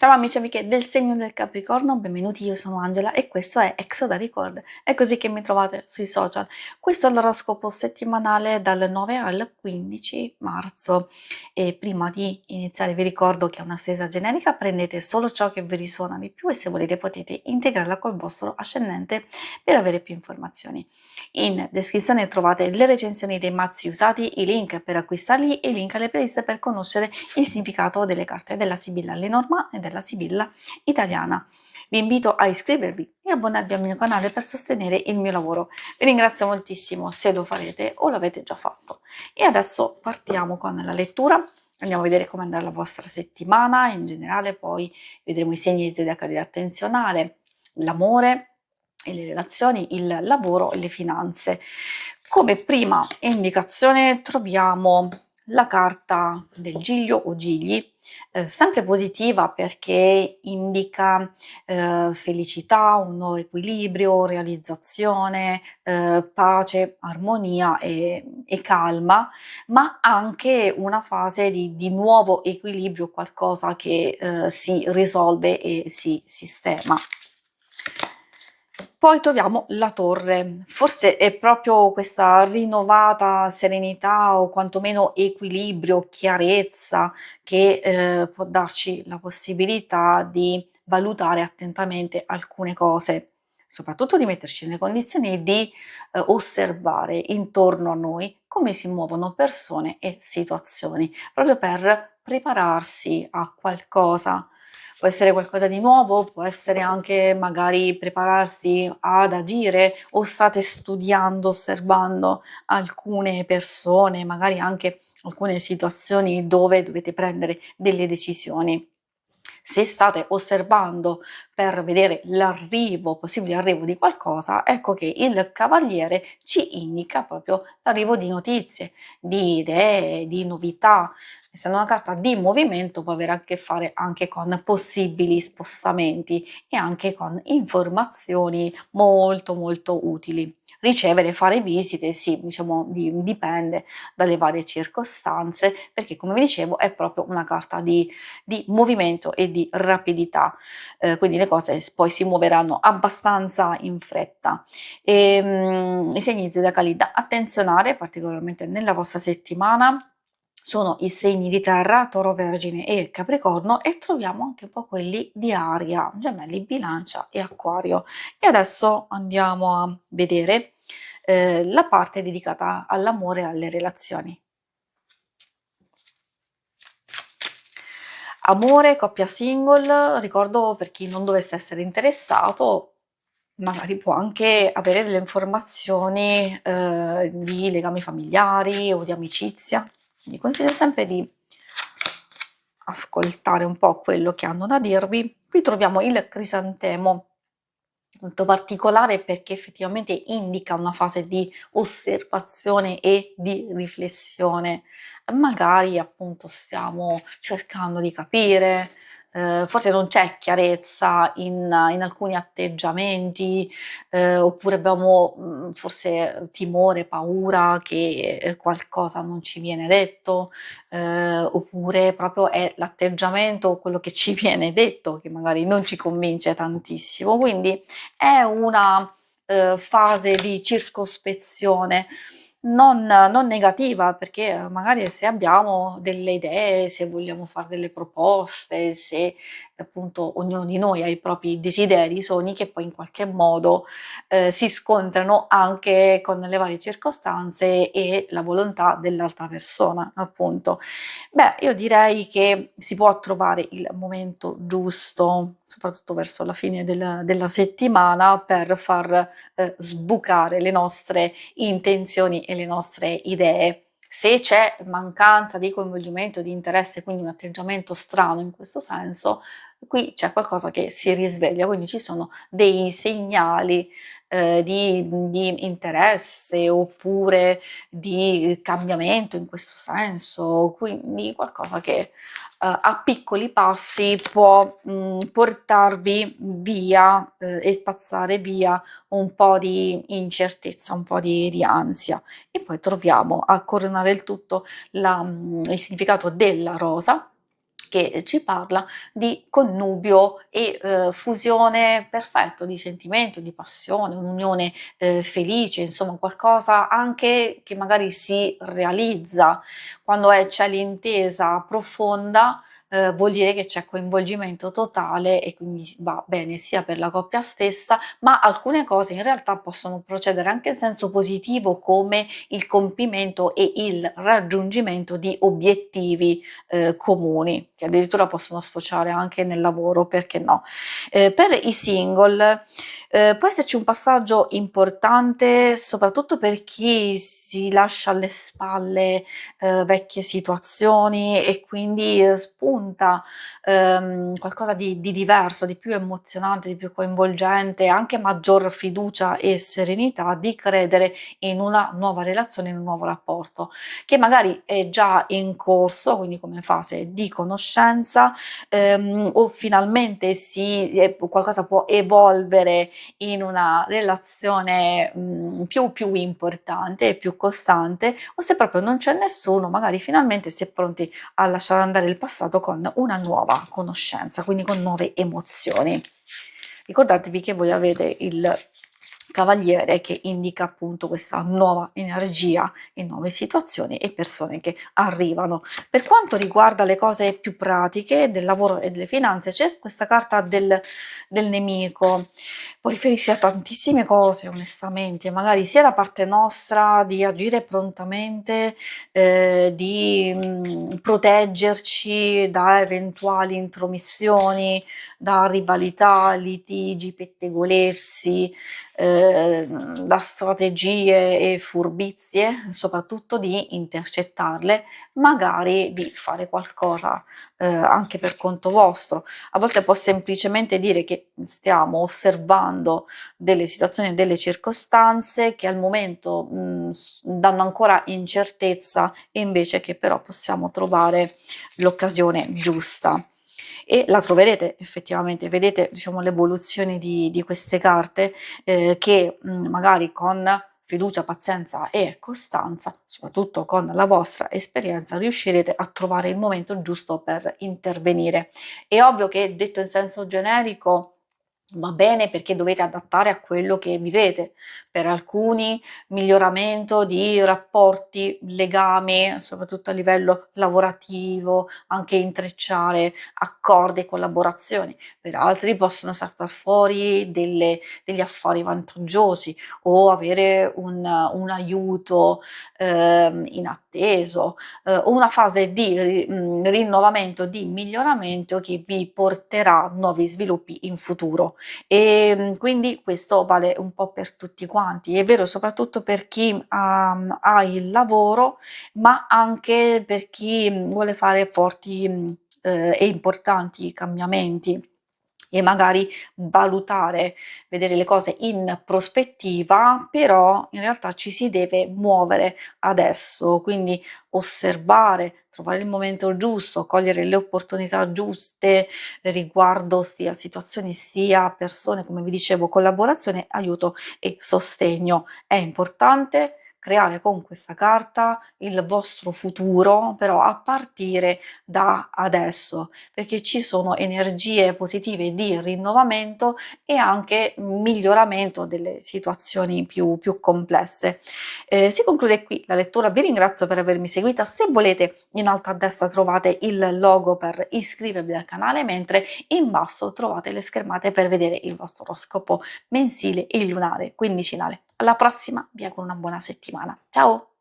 Ciao amici e amiche del segno del Capricorno, benvenuti, io sono Angela e questo è Exoda Record, è così che mi trovate sui social. Questo è l'oroscopo settimanale dal 9 al 15 marzo e prima di iniziare vi ricordo che è una stesa generica, prendete solo ciò che vi risuona di più e se volete potete integrarla col vostro ascendente per avere più informazioni. In descrizione trovate le recensioni dei mazzi usati, i link per acquistarli e i link alle playlist per conoscere il significato delle carte della Sibilla Lenormand e della Sibilla italiana. Vi invito a iscrivervi e abbonarvi al mio canale per sostenere il mio lavoro. Vi ringrazio moltissimo se lo farete o l'avete già fatto. E adesso partiamo con la lettura. Andiamo a vedere come andrà la vostra settimana in generale, poi vedremo i segni zodiacali da attenzionare, l'amore e le relazioni, il lavoro e le finanze. Come prima indicazione troviamo la carta del Giglio o Gigli, sempre positiva perché indica felicità, un nuovo equilibrio, realizzazione, pace, armonia e calma, ma anche una fase di nuovo equilibrio, qualcosa che si risolve e si sistema. Poi troviamo la torre, forse è proprio questa rinnovata serenità o quantomeno equilibrio, chiarezza che può darci la possibilità di valutare attentamente alcune cose, soprattutto di metterci nelle condizioni di osservare intorno a noi come si muovono persone e situazioni, proprio per prepararsi a qualcosa. Può essere qualcosa di nuovo, può essere anche magari prepararsi ad agire o state studiando, osservando alcune persone, magari anche alcune situazioni dove dovete prendere delle decisioni. Se state osservando per vedere l'arrivo, possibile arrivo di qualcosa, ecco che il cavaliere ci indica proprio l'arrivo di notizie, di idee, di novità. Essendo una carta di movimento può avere a che fare anche con possibili spostamenti e anche con informazioni molto molto utili. Ricevere, fare visite, sì, diciamo dipende dalle varie circostanze, perché come vi dicevo è proprio una carta di movimento e di rapidità, quindi le cose poi si muoveranno abbastanza in fretta. I segni zodiacali da attenzionare, particolarmente nella vostra settimana, sono i segni di terra, Toro, Vergine e Capricorno, e troviamo anche un po' quelli di aria, Gemelli, Bilancia e Acquario. E adesso andiamo a vedere la parte dedicata all'amore e alle relazioni. Amore, coppia single, ricordo per chi non dovesse essere interessato, magari può anche avere delle informazioni di legami familiari o di amicizia. Vi consiglio sempre di ascoltare un po' quello che hanno da dirvi. Qui troviamo il crisantemo, molto particolare perché effettivamente indica una fase di osservazione e di riflessione. Magari appunto stiamo cercando di capire, forse non c'è chiarezza in alcuni atteggiamenti, oppure abbiamo forse timore, paura che qualcosa non ci viene detto, oppure proprio è l'atteggiamento o quello che ci viene detto che magari non ci convince tantissimo. Quindi è una fase di circospezione non negativa, perché magari se abbiamo delle idee, se vogliamo far delle proposte, se appunto ognuno di noi ha i propri desideri, i sogni che poi in qualche modo si scontrano anche con le varie circostanze e la volontà dell'altra persona, appunto. Beh, io direi che si può trovare il momento giusto, soprattutto verso la fine della settimana, per far sbucare le nostre intenzioni e le nostre idee. Se c'è mancanza di coinvolgimento, di interesse, quindi un atteggiamento strano in questo senso, qui c'è qualcosa che si risveglia, quindi ci sono dei segnali di interesse oppure di cambiamento in questo senso, quindi qualcosa che a piccoli passi può portarvi via e spazzare via un po' di incertezza, un po' di ansia. E poi troviamo a coronare il tutto il significato della rosa, che ci parla di connubio e fusione perfetto di sentimento, di passione, un'unione felice, insomma qualcosa anche che magari si realizza quando c'è l'intesa profonda. Vuol dire che c'è coinvolgimento totale e quindi va bene sia per la coppia stessa, ma alcune cose in realtà possono procedere anche in senso positivo, come il compimento e il raggiungimento di obiettivi comuni, che addirittura possono sfociare anche nel lavoro, perché no. Per i single, può esserci un passaggio importante, soprattutto per chi si lascia alle spalle, vecchie situazioni e quindi, spunta, qualcosa di diverso, di più emozionante, di più coinvolgente, anche maggior fiducia e serenità di credere in una nuova relazione, in un nuovo rapporto, che magari è già in corso, quindi come fase di conoscenza, o finalmente qualcosa può evolvere in una relazione, più importante e più costante, o se proprio non c'è nessuno, magari finalmente si è pronti a lasciare andare il passato con una nuova conoscenza, quindi con nuove emozioni. Ricordatevi che voi avete il cavaliere che indica appunto questa nuova energia e nuove situazioni e persone che arrivano. Per quanto riguarda le cose più pratiche del lavoro e delle finanze, c'è questa carta del nemico. Può riferirsi a tantissime cose, onestamente, magari sia da parte nostra di agire prontamente, di proteggerci da eventuali intromissioni, da rivalità, litigi, pettegolezzi, da strategie e furbizie, soprattutto di intercettarle, magari di fare qualcosa anche per conto vostro. A volte può semplicemente dire che stiamo osservando delle situazioni e delle circostanze che al momento danno ancora incertezza, e invece che però possiamo trovare l'occasione giusta. E la troverete effettivamente, vedete diciamo l'evoluzione di queste carte, che magari con fiducia, pazienza e costanza, soprattutto con la vostra esperienza, riuscirete a trovare il momento giusto per intervenire. È ovvio che detto in senso generico va bene, perché dovete adattare a quello che vivete. Per alcuni miglioramento di rapporti, legami, soprattutto a livello lavorativo, anche intrecciare accordi e collaborazioni. Per altri possono saltar fuori degli affari vantaggiosi o avere un aiuto inatteso, o una fase di rinnovamento, di miglioramento che vi porterà nuovi sviluppi in futuro. Quindi questo vale un po' per tutti quanti. È vero soprattutto per chi ha il lavoro, ma anche per chi vuole fare forti, e importanti cambiamenti e magari valutare, vedere le cose in prospettiva, però in realtà ci si deve muovere adesso, quindi osservare, trovare il momento giusto, cogliere le opportunità giuste riguardo sia situazioni sia persone, come vi dicevo, collaborazione, aiuto e sostegno. È importante creare con questa carta il vostro futuro, però a partire da adesso, perché ci sono energie positive di rinnovamento e anche miglioramento delle situazioni più complesse. Si conclude qui la lettura, vi ringrazio per avermi seguita. Se volete, in alto a destra trovate il logo per iscrivervi al canale, mentre in basso trovate le schermate per vedere il vostro oroscopo mensile e lunare, quindicinale. Alla prossima, vi auguro una buona settimana. Ciao!